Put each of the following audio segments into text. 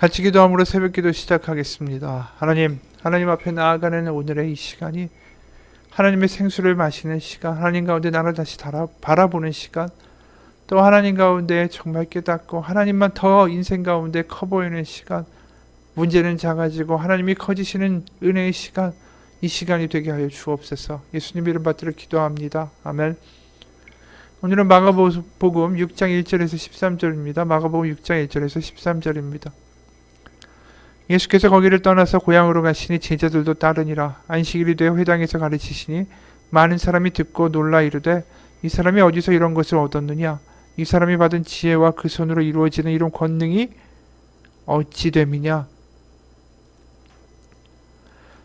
같이 기도함으로 새벽기도 시작하겠습니다. 하나님 앞에 나아가는 오늘의 이 시간이 하나님의 생수를 마시는 시간, 하나님 가운데 나를 다시 바라보는 시간, 또 하나님 가운데 정말 깨닫고 하나님만 더 인생 가운데 커 보이는 시간, 문제는 작아지고 하나님이 커지시는 은혜의 시간, 이 시간이 되게 하여 주옵소서. 예수님 이름 받들어 기도합니다. 아멘. 오늘은 마가복음 6장 1절에서 13절입니다. 마가복음 6장 1절에서 13절입니다. 예수께서 거기를 떠나서 고향으로 가시니 제자들도 따르니라. 안식일이 되어 회당에서 가르치시니 많은 사람이 듣고 놀라 이르되 이 사람이 어디서 이런 것을 얻었느냐? 이 사람이 받은 지혜와 그 손으로 이루어지는 이런 권능이 어찌 됨이냐?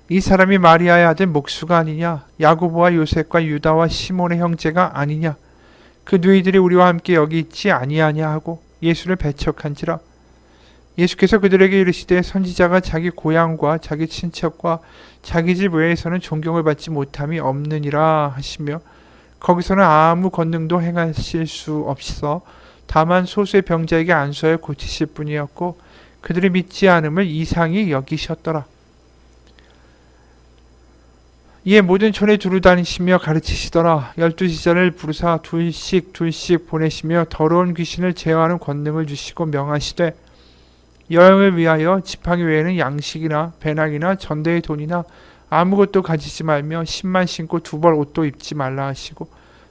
이 사람이 마리아의 아들 목수가 아니냐? 야고보와 요셉과 유다와 시몬의 형제가 아니냐? 그 누이들이 우리와 함께 여기 있지 아니하냐 하고 예수를 배척한지라. 예수께서 그들에게 이르시되 선지자가 자기 고향과 자기 친척과 자기 집 외에서는 존경을 받지 못함이 없느니라 하시며 거기서는 아무 권능도 행하실 수 없어 다만 소수의 병자에게 안수하여 고치실 뿐이었고 그들이 믿지 않음을 이상히 여기셨더라. 이에 모든 촌에 두루 다니시며 가르치시더라. 12지자를 부르사 둘씩 보내시며 더러운 귀신을 제어하는 권능을 주시고 명하시되 여행을 위하여 지팡이 외에는 양식이나 배낭이나 전대의 돈이나 아무것도 가지지 말며 신만 신고 두 벌 옷도 입지 말라 하시고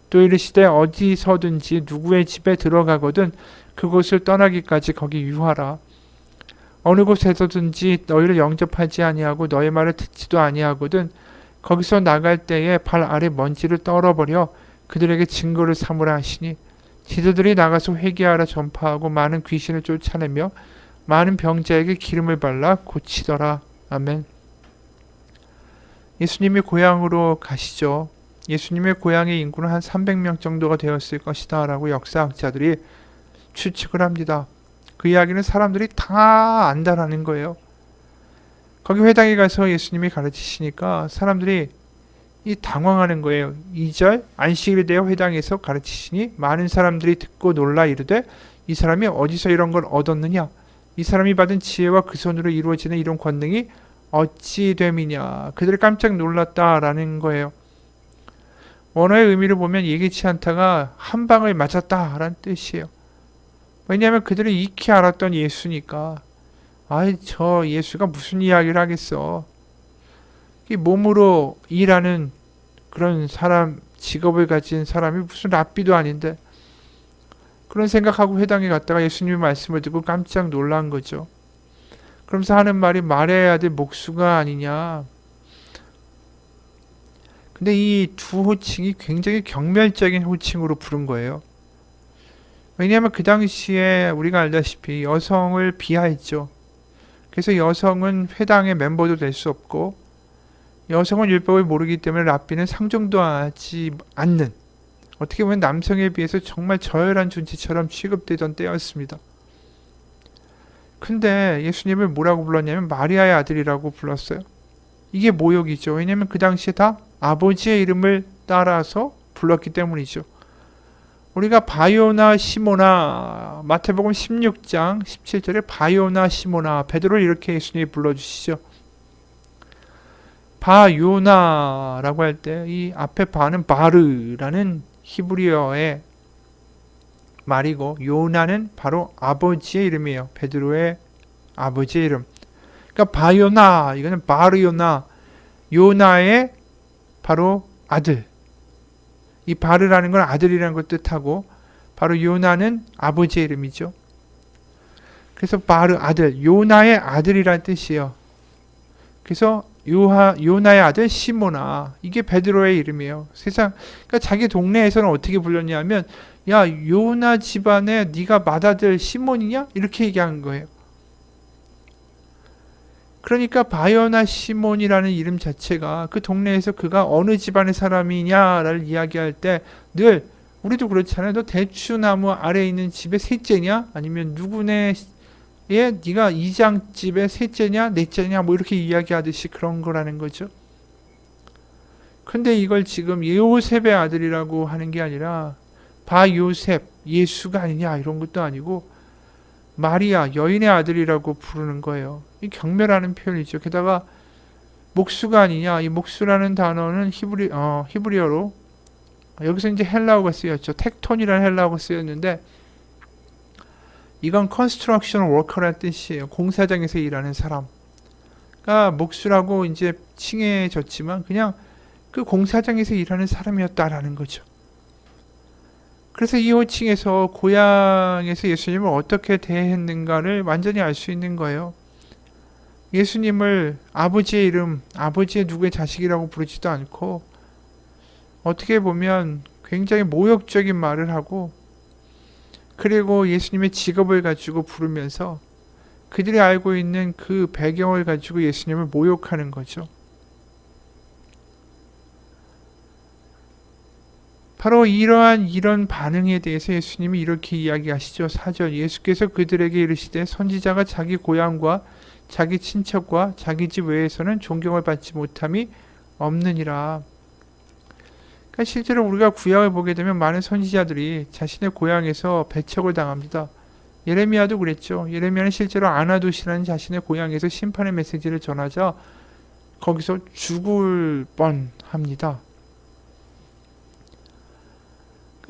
또 이르시되 어디서든지 누구의 집에 들어가거든 그곳을 떠나기까지 거기 유하라. 어느 곳에서든지 너희를 영접하지 아니하고 너희 말을 듣지도 아니하거든 거기서 나갈 때에 발 아래 먼지를 떨어버려 그들에게 증거를 삼으라 하시니 지도들이 나가서 회개하라 전파하고 많은 귀신을 쫓아내며 많은 병자에게 기름을 발라 고치더라. 아멘. 예수님이 고향으로 가시죠. 예수님의 고향의 인구는 한 300명 정도가 되었을 것이다 라고 역사학자들이 추측을 합니다. 그 이야기는 사람들이 다 안다라는 거예요. 거기 회당에 가서 예수님이 가르치시니까 사람들이 당황하는 거예요. 2절 안식일에 대해 회당에서 가르치시니 많은 사람들이 듣고 놀라 이르되 이 사람이 어디서 이런 걸 얻었느냐? 이 사람이 받은 지혜와 그 손으로 이루어지는 이런 권능이 어찌 됨이냐. 그들이 깜짝 놀랐다라는 거예요. 원어의 의미를 보면 예기치 않다가 한 방을 맞았다라는 뜻이에요. 왜냐하면 그들이 익히 알았던 예수니까. 저 예수가 무슨 이야기를 하겠어. 이 몸으로 일하는 그런 사람, 직업을 가진 사람이 무슨 랍비도 아닌데 그런 생각하고 회당에 갔다가 예수님의 말씀을 듣고 깜짝 놀란 거죠. 그러면서 하는 말이 마리아의 아들 목수가 아니냐. 근데 이 두 호칭이 굉장히 경멸적인 호칭으로 부른 거예요. 왜냐하면 그 당시에 우리가 알다시피 여성을 비하했죠. 그래서 여성은 회당의 멤버도 될 수 없고 여성은 율법을 모르기 때문에 랍비는 상종도 하지 않는 어떻게 보면 남성에 비해서 정말 저열한 존재처럼 취급되던 때였습니다. 근데 예수님을 뭐라고 불렀냐면 마리아의 아들이라고 불렀어요. 이게 모욕이죠. 왜냐하면 그 당시에 다 아버지의 이름을 따라서 불렀기 때문이죠. 우리가 바요나 시모나 마태복음 16장 17절에 바요나 시모나 베드로를 이렇게 예수님이 불러주시죠. 바요나라고 할 때 이 앞에 바는 바르라는 히브리어의 말이고 요나는 바로 아버지의 이름이에요. 베드로의 아버지의 이름. 그러니까 바요나 이거는 바르요나 요나의 바로 아들. 이 바르라는 건 아들이라는 걸 뜻하고 바로 요나는 아버지의 이름이죠. 그래서 바르 아들, 요나의 아들이라는 뜻이에요. 그래서 요나의 아들 시모나 이게 베드로의 이름이에요. 그러니까 자기 동네에서는 어떻게 불렸냐면 야 요나 집안에 네가 맏아들 시몬이냐? 이렇게 얘기한 거예요. 그러니까 바요나 시몬이라는 이름 자체가 그 동네에서 그가 어느 집안의 사람이냐를 이야기할 때 늘 우리도 그렇잖아요. 너 대추나무 아래에 있는 집의 셋째냐? 아니면 누구네 네가 이장집의 셋째냐? 넷째냐? 뭐 이렇게 이야기하듯이 그런 거라는 거죠. 근데 이걸 지금 요셉의 아들이라고 하는 게 아니라 바요셉, 예수가 아니냐 이런 것도 아니고 마리아, 여인의 아들이라고 부르는 거예요. 이 경멸하는 표현이죠. 게다가 목수가 아니냐. 이 목수라는 단어는 히브리어로 여기서 이제 헬라어가 쓰였죠. 텍톤이라는 헬라어가 쓰였는데 이건 컨스트럭션 워커라는 뜻이에요. 공사장에서 일하는 사람. 그러니까 목수라고 이제 칭해졌지만 그냥 그 공사장에서 일하는 사람이었다라는 거죠. 그래서 이 호칭에서 고향에서 예수님을 어떻게 대했는가를 완전히 알 수 있는 거예요. 예수님을 아버지의 이름, 아버지의 누구의 자식이라고 부르지도 않고 어떻게 보면 굉장히 모욕적인 말을 하고 그리고 예수님의 직업을 가지고 부르면서 그들이 알고 있는 그 배경을 가지고 예수님을 모욕하는 거죠. 바로 이런 반응에 대해서 예수님이 이렇게 이야기하시죠. 4절 예수께서 그들에게 이르시되 선지자가 자기 고향과 자기 친척과 자기 집 외에서는 존경을 받지 못함이 없느니라. 그러니까 실제로 우리가 구약을 보게 되면 많은 선지자들이 자신의 고향에서 배척을 당합니다. 예레미야도 그랬죠. 예레미야는 실제로 아나돗이라는 자신의 고향에서 심판의 메시지를 전하자 거기서 죽을 뻔합니다.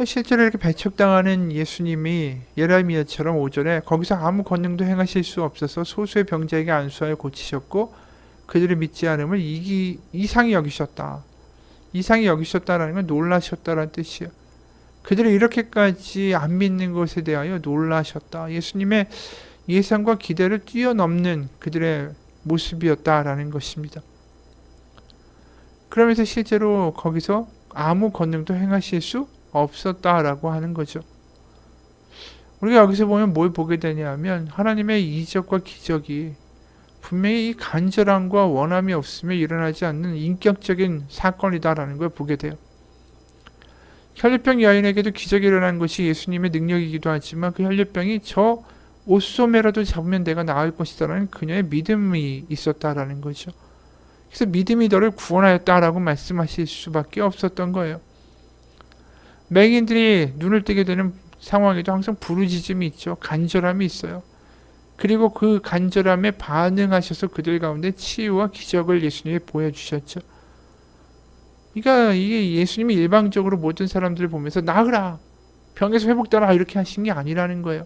실제로 이렇게 배척당하는 예수님이 예레미야처럼 5절에 거기서 아무 권능도 행하실 수 없어서 소수의 병자에게 안수하여 고치셨고 그들을 믿지 않음을 이상히 여기셨다. 이상히 여기셨다라는 건 놀라셨다라는 뜻이에요. 그들이 이렇게까지 안 믿는 것에 대하여 놀라셨다. 예수님의 예상과 기대를 뛰어넘는 그들의 모습이었다라는 것입니다. 그러면서 실제로 거기서 아무 권능도 행하실 수 없었다라고 하는 거죠. 우리가 여기서 보면 뭘 보게 되냐면 하나님의 이적과 기적이 분명히 이 간절함과 원함이 없으면 일어나지 않는 인격적인 사건이다라는 걸 보게 돼요. 혈류병 여인에게도 기적이 일어난 것이 예수님의 능력이기도 하지만 그 혈류병이 저 옷소매라도 잡으면 내가 나을 것이다라는 그녀의 믿음이 있었다라는 거죠. 그래서 믿음이 너를 구원하였다라고 말씀하실 수밖에 없었던 거예요. 맹인들이 눈을 뜨게 되는 상황에도 항상 부르짖음이 있죠. 간절함이 있어요. 그리고 그 간절함에 반응하셔서 그들 가운데 치유와 기적을 예수님이 보여주셨죠. 그러니까 이게 예수님이 일방적으로 모든 사람들을 보면서 나으라, 병에서 회복되라 이렇게 하신 게 아니라는 거예요.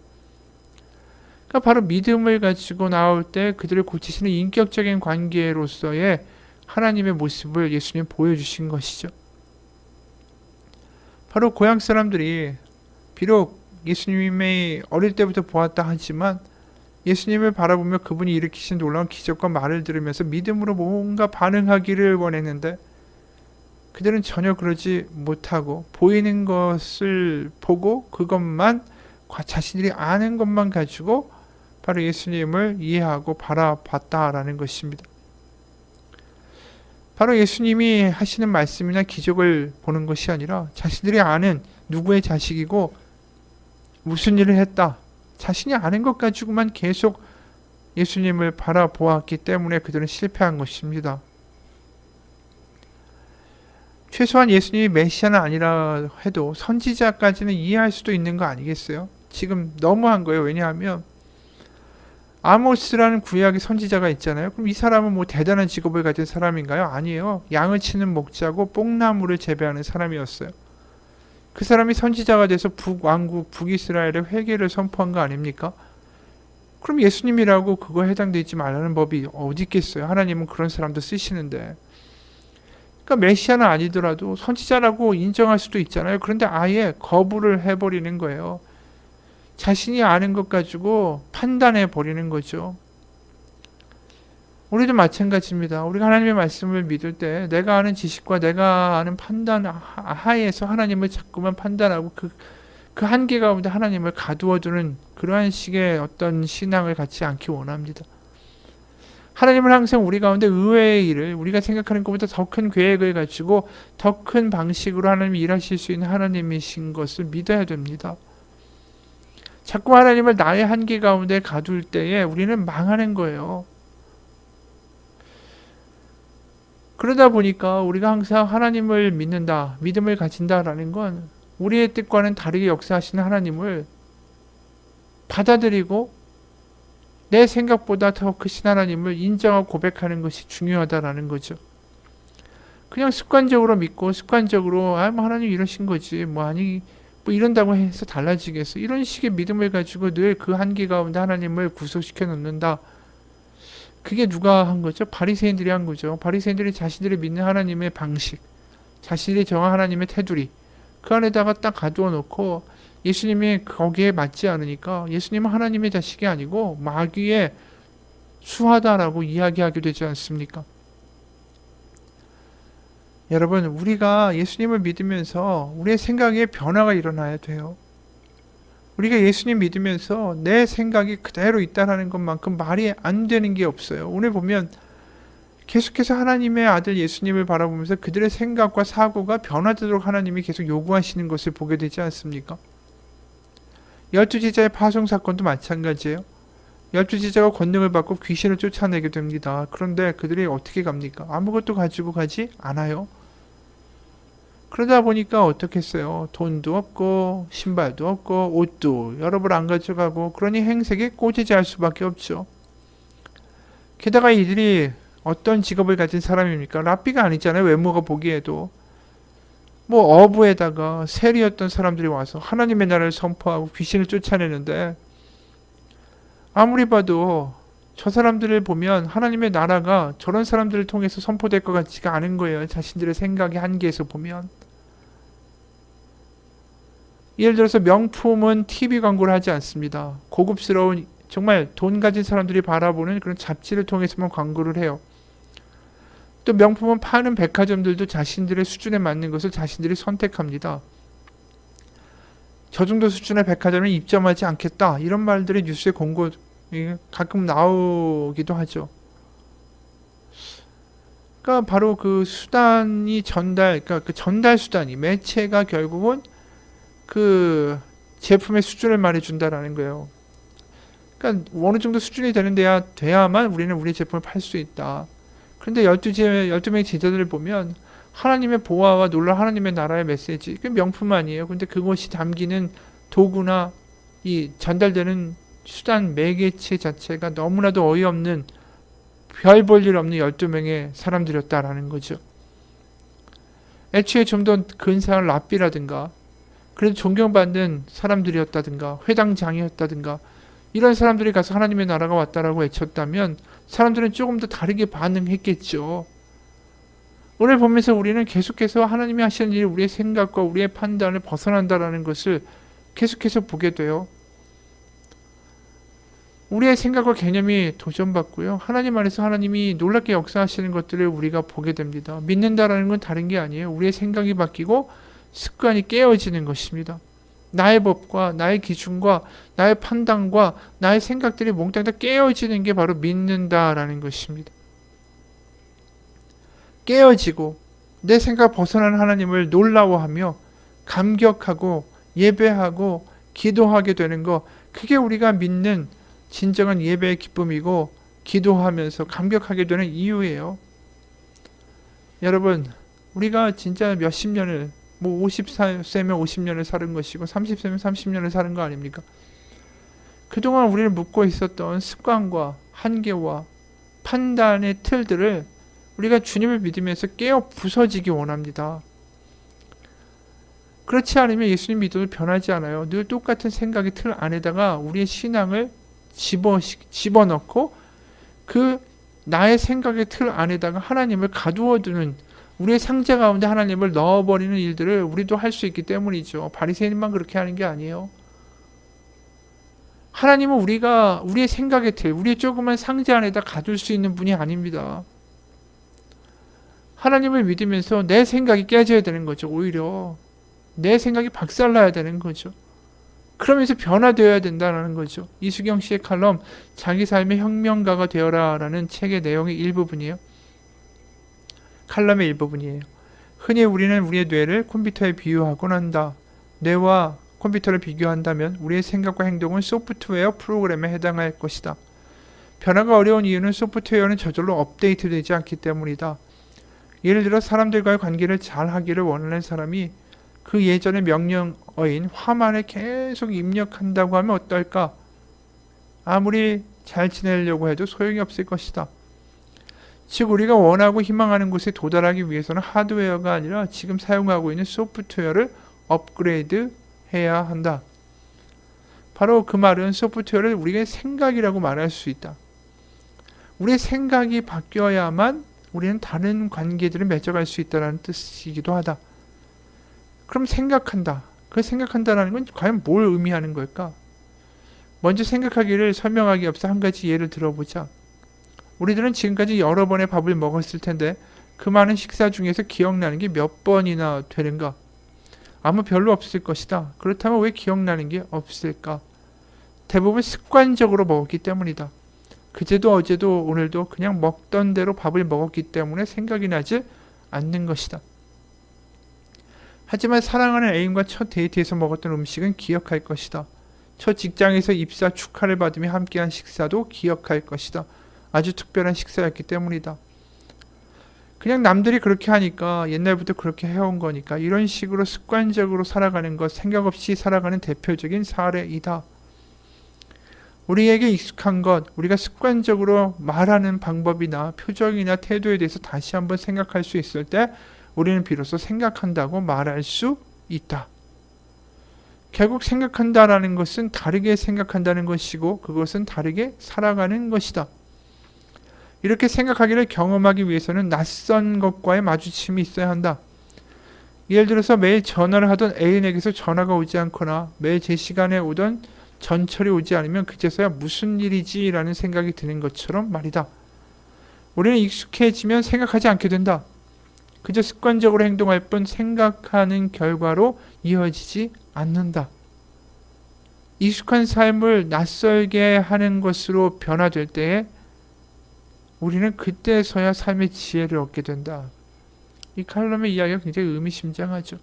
그러니까 바로 믿음을 가지고 나올 때 그들을 고치시는 인격적인 관계로서의 하나님의 모습을 예수님이 보여주신 것이죠. 바로 고향 사람들이 비록 예수님이 어릴 때부터 보았다 하지만 예수님을 바라보며 그분이 일으키신 놀라운 기적과 말을 들으면서 믿음으로 뭔가 반응하기를 원했는데 그들은 전혀 그러지 못하고 보이는 것을 보고 그것만 자신들이 아는 것만 가지고 바로 예수님을 이해하고 바라봤다라는 것입니다. 바로 예수님이 하시는 말씀이나 기적을 보는 것이 아니라 자신들이 아는 누구의 자식이고 무슨 일을 했다. 자신이 아는 것 가지고만 계속 예수님을 바라보았기 때문에 그들은 실패한 것입니다. 최소한 예수님이 메시아는 아니라 해도 선지자까지는 이해할 수도 있는 거 아니겠어요? 지금 너무한 거예요. 왜냐하면 아모스라는 구약의 선지자가 있잖아요. 그럼 이 사람은 뭐 대단한 직업을 가진 사람인가요? 아니에요. 양을 치는 목자고 뽕나무를 재배하는 사람이었어요. 그 사람이 선지자가 돼서 북왕국 북이스라엘의 회개를 선포한 거 아닙니까? 그럼 예수님이라고 그거에 해당되지 말라는 법이 어디 있겠어요? 하나님은 그런 사람도 쓰시는데. 그러니까 메시아는 아니더라도 선지자라고 인정할 수도 있잖아요. 그런데 아예 거부를 해버리는 거예요. 자신이 아는 것 가지고 판단해 버리는 거죠. 우리도 마찬가지입니다. 우리가 하나님의 말씀을 믿을 때 내가 아는 지식과 내가 아는 판단 하에서 하나님을 자꾸만 판단하고 그 한계 가운데 하나님을 가두어두는 그러한 식의 어떤 신앙을 갖지 않기 원합니다. 하나님은 항상 우리 가운데 의외의 일을 우리가 생각하는 것보다 더 큰 계획을 가지고 더 큰 방식으로 하나님이 일하실 수 있는 하나님이신 것을 믿어야 됩니다. 자꾸 하나님을 나의 한계 가운데 가둘 때에 우리는 망하는 거예요. 그러다 보니까 우리가 항상 하나님을 믿는다, 믿음을 가진다라는 건 우리의 뜻과는 다르게 역사하시는 하나님을 받아들이고 내 생각보다 더 크신 하나님을 인정하고 고백하는 것이 중요하다라는 거죠. 그냥 습관적으로 믿고 습관적으로 뭐 하나님 이러신 거지 뭐 아니 뭐 이런다고 해서 달라지겠어. 이런 식의 믿음을 가지고 늘 그 한계 가운데 하나님을 구속시켜 놓는다. 그게 누가 한 거죠? 바리새인들이 한 거죠. 바리새인들이 자신들이 믿는 하나님의 방식, 자신들이 정한 하나님의 테두리 그 안에다가 딱 가두어 놓고 예수님이 거기에 맞지 않으니까 예수님은 하나님의 자식이 아니고 마귀의 수하다라고 이야기하게 되지 않습니까? 여러분, 우리가 예수님을 믿으면서 우리의 생각에 변화가 일어나야 돼요. 우리가 예수님 믿으면서 내 생각이 그대로 있다라는 것만큼 말이 안 되는 게 없어요. 오늘 보면 계속해서 하나님의 아들 예수님을 바라보면서 그들의 생각과 사고가 변화되도록 하나님이 계속 요구하시는 것을 보게 되지 않습니까? 12제자의 파송 사건도 마찬가지예요. 12제자가 권능을 받고 귀신을 쫓아내게 됩니다. 그런데 그들이 어떻게 갑니까? 아무것도 가지고 가지 않아요. 그러다 보니까 어떻겠어요? 돈도 없고 신발도 없고 옷도 여러 벌 안 가져가고 그러니 행색에 꼬지지할 수밖에 없죠. 게다가 이들이 어떤 직업을 가진 사람입니까? 랍비가 아니잖아요. 외모가 보기에도. 뭐 어부에다가 세리였던 사람들이 와서 하나님의 나라를 선포하고 귀신을 쫓아내는데 아무리 봐도 저 사람들을 보면 하나님의 나라가 저런 사람들을 통해서 선포될 것 같지가 않은 거예요. 자신들의 생각의 한계에서 보면. 예를 들어서 명품은 TV 광고를 하지 않습니다. 고급스러운 정말 돈 가진 사람들이 바라보는 그런 잡지를 통해서만 광고를 해요. 또 명품은 파는 백화점들도 자신들의 수준에 맞는 것을 자신들이 선택합니다. 저 정도 수준의 백화점에 입점하지 않겠다. 이런 말들이 뉴스에 가끔 나오기도 하죠. 그러니까 바로 그 수단이 그러니까 그 전달 수단이 매체가 결국은 그 제품의 수준을 말해준다라는 거예요. 그러니까 어느 정도 수준이 돼야만 우리는 우리 제품을 팔 수 있다. 그런데 12명의 제자들을 보면 하나님의 보화와 놀라 하나님의 나라의 메시지, 그 명품 아니에요. 근데 그것이 담기는 도구나 이 전달되는 수단 매개체 자체가 너무나도 어이없는 별 볼 일 없는 12명의 사람들이었다라는 거죠. 애초에 좀 더 근사한 랍비라든가 그래도 존경받는 사람들이었다든가 회당장이었다든가 이런 사람들이 가서 하나님의 나라가 왔다라고 외쳤다면 사람들은 조금 더 다르게 반응했겠죠. 오늘 보면서 우리는 계속해서 하나님이 하시는 일이 우리의 생각과 우리의 판단을 벗어난다라는 것을 계속해서 보게 돼요. 우리의 생각과 개념이 도전받고요. 하나님 안에서 하나님이 놀랍게 역사하시는 것들을 우리가 보게 됩니다. 믿는다라는 건 다른 게 아니에요. 우리의 생각이 바뀌고 습관이 깨어지는 것입니다. 나의 법과 나의 기준과 나의 판단과 나의 생각들이 몽땅 다 깨어지는 게 바로 믿는다라는 것입니다. 깨어지고 내 생각 벗어난 하나님을 놀라워하며 감격하고 예배하고 기도하게 되는 거, 그게 우리가 믿는 진정한 예배의 기쁨이고 기도하면서 감격하게 되는 이유예요. 여러분, 우리가 진짜 몇십 년을 뭐 50세면 50년을 사는 것이고 30세면 30년을 사는 거 아닙니까? 그동안 우리를 묶고 있었던 습관과 한계와 판단의 틀들을 우리가 주님을 믿으면서 깨어 부서지기 원합니다. 그렇지 않으면 예수님 믿어도 변하지 않아요. 늘 똑같은 생각의 틀 안에다가 우리의 신앙을 집어넣고 그 나의 생각의 틀 안에다가 하나님을 가두어두는, 우리의 상자 가운데 하나님을 넣어버리는 일들을 우리도 할 수 있기 때문이죠. 바리새인만 그렇게 하는 게 아니에요. 하나님은 우리의 생각의 틀, 우리의 조그만 상자 안에다 가둘 수 있는 분이 아닙니다. 하나님을 믿으면서 내 생각이 깨져야 되는 거죠. 오히려 내 생각이 박살나야 되는 거죠. 그러면서 변화되어야 된다는 거죠. 이수경 씨의 칼럼 자기 삶의 혁명가가 되어라 라는 책의 내용의 일부분이에요. 칼럼의 일부분이에요. 흔히 우리는 우리의 뇌를 컴퓨터에 비유하곤 한다. 뇌와 컴퓨터를 비교한다면 우리의 생각과 행동은 소프트웨어 프로그램에 해당할 것이다. 변화가 어려운 이유는 소프트웨어는 저절로 업데이트되지 않기 때문이다. 예를 들어 사람들과의 관계를 잘 하기를 원하는 사람이 그 예전의 명령어인 화만에 계속 입력한다고 하면 어떨까? 아무리 잘 지내려고 해도 소용이 없을 것이다. 즉 우리가 원하고 희망하는 곳에 도달하기 위해서는 하드웨어가 아니라 지금 사용하고 있는 소프트웨어를 업그레이드 해야 한다. 바로 그 말은 소프트웨어를 우리의 생각이라고 말할 수 있다. 우리의 생각이 바뀌어야만 우리는 다른 관계들을 맺어갈 수 있다는 뜻이기도 하다. 그럼 생각한다. 그 생각한다라는 건 과연 뭘 의미하는 걸까? 먼저 생각하기를 설명하기 앞서 한 가지 예를 들어보자. 우리들은 지금까지 여러 번의 밥을 먹었을 텐데 그 많은 식사 중에서 기억나는 게 몇 번이나 되는가? 아마 별로 없을 것이다. 그렇다면 왜 기억나는 게 없을까? 대부분 습관적으로 먹었기 때문이다. 그제도 어제도 오늘도 그냥 먹던 대로 밥을 먹었기 때문에 생각이 나지 않는 것이다. 하지만 사랑하는 애인과 첫 데이트에서 먹었던 음식은 기억할 것이다. 첫 직장에서 입사 축하를 받으며 함께한 식사도 기억할 것이다. 아주 특별한 식사였기 때문이다. 그냥 남들이 그렇게 하니까 옛날부터 그렇게 해온 거니까 이런 식으로 습관적으로 살아가는 것, 생각 없이 살아가는 대표적인 사례이다. 우리에게 익숙한 것, 우리가 습관적으로 말하는 방법이나 표정이나 태도에 대해서 다시 한번 생각할 수 있을 때 우리는 비로소 생각한다고 말할 수 있다. 결국 생각한다라는 것은 다르게 생각한다는 것이고 그것은 다르게 살아가는 것이다. 이렇게 생각하기를 경험하기 위해서는 낯선 것과의 마주침이 있어야 한다. 예를 들어서 매일 전화를 하던 애인에게서 전화가 오지 않거나 매일 제 시간에 오던 전철이 오지 않으면 그제서야 무슨 일이지 라는 생각이 드는 것처럼 말이다. 우리는 익숙해지면 생각하지 않게 된다. 그저 습관적으로 행동할 뿐 생각하는 결과로 이어지지 않는다. 익숙한 삶을 낯설게 하는 것으로 변화될 때에 우리는 그때서야 삶의 지혜를 얻게 된다. 이 칼럼의 이야기가 굉장히 의미심장하죠.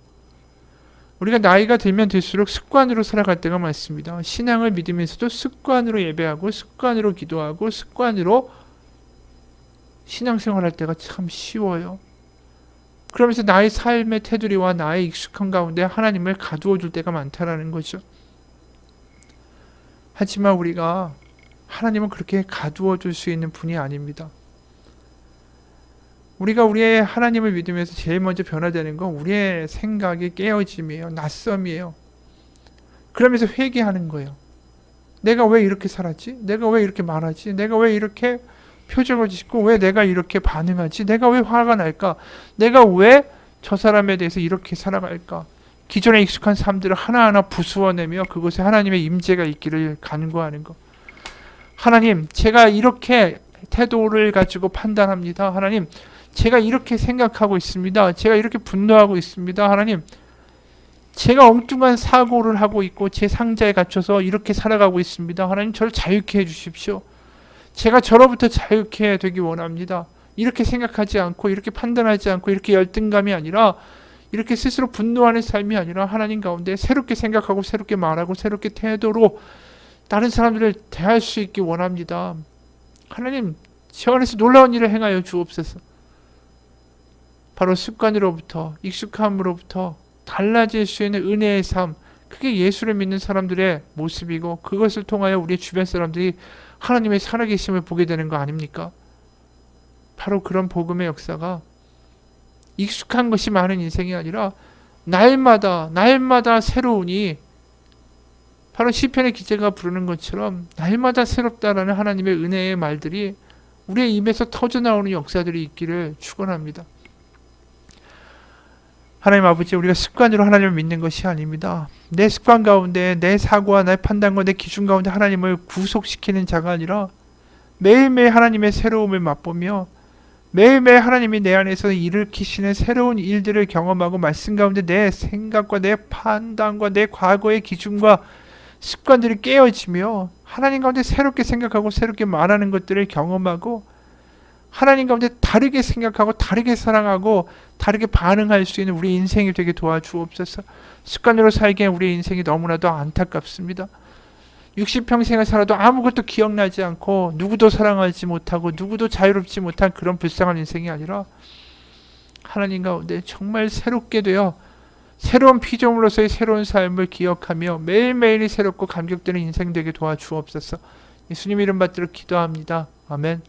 우리가 나이가 들면 들수록 습관으로 살아갈 때가 많습니다. 신앙을 믿으면서도 습관으로 예배하고 습관으로 기도하고 습관으로 신앙생활할 때가 참 쉬워요. 그러면서 나의 삶의 테두리와 나의 익숙한 가운데 하나님을 가두어 줄 때가 많다라는 거죠. 하지만 우리가 하나님은 그렇게 가두어 줄 수 있는 분이 아닙니다. 우리가 우리의 하나님을 믿으면서 제일 먼저 변화되는 건 우리의 생각의 깨어짐이에요. 낯섦이에요. 그러면서 회개하는 거예요. 내가 왜 이렇게 살았지? 내가 왜 이렇게 말하지? 내가 왜 이렇게 표정을 짓고 왜 내가 이렇게 반응하지? 내가 왜 화가 날까? 내가 왜 저 사람에 대해서 이렇게 살아갈까? 기존에 익숙한 삶들을 하나하나 부수어내며 그곳에 하나님의 임재가 있기를 간구하는 것. 하나님, 제가 이렇게 태도를 가지고 판단합니다. 하나님, 제가 이렇게 생각하고 있습니다. 제가 이렇게 분노하고 있습니다. 하나님, 제가 엉뚱한 사고를 하고 있고 제 상자에 갇혀서 이렇게 살아가고 있습니다. 하나님, 저를 자유케 해주십시오. 제가 저로부터 자유케 되기 원합니다. 이렇게 생각하지 않고 이렇게 판단하지 않고 이렇게 열등감이 아니라 이렇게 스스로 분노하는 삶이 아니라 하나님 가운데 새롭게 생각하고 새롭게 말하고 새롭게 태도로 다른 사람들을 대할 수 있기 원합니다. 하나님, 저 안에서 놀라운 일을 행하여 주옵소서. 바로 습관으로부터 익숙함으로부터 달라질 수 있는 은혜의 삶, 그게 예수를 믿는 사람들의 모습이고 그것을 통하여 우리 주변 사람들이 하나님의 살아계심을 보게 되는 거 아닙니까? 바로 그런 복음의 역사가 익숙한 것이 많은 인생이 아니라 날마다 새로우니 바로 시편의 기자가 부르는 것처럼 날마다 새롭다라는 하나님의 은혜의 말들이 우리의 입에서 터져나오는 역사들이 있기를 축원합니다. 하나님 아버지, 우리가 습관으로 하나님을 믿는 것이 아닙니다. 내 습관 가운데 내 사고와 내 판단과 내 기준 가운데 하나님을 구속시키는 자가 아니라 매일매일 하나님의 새로움을 맛보며 매일매일 하나님이 내 안에서 일으키시는 새로운 일들을 경험하고 말씀 가운데 내 생각과 내 판단과 내 과거의 기준과 습관들이 깨어지며 하나님 가운데 새롭게 생각하고 새롭게 말하는 것들을 경험하고 하나님 가운데 다르게 생각하고 다르게 사랑하고 다르게 반응할 수 있는 우리 인생이 되게 도와주옵소서. 습관으로 살기엔 우리 인생이 너무나도 안타깝습니다. 60평생을 살아도 아무것도 기억나지 않고 누구도 사랑하지 못하고 누구도 자유롭지 못한 그런 불쌍한 인생이 아니라 하나님 가운데 정말 새롭게 되어 새로운 피조물로서의 새로운 삶을 기억하며 매일매일이 새롭고 감격되는 인생 되게 도와주옵소서. 예수님 이름 받들어 기도합니다. 아멘.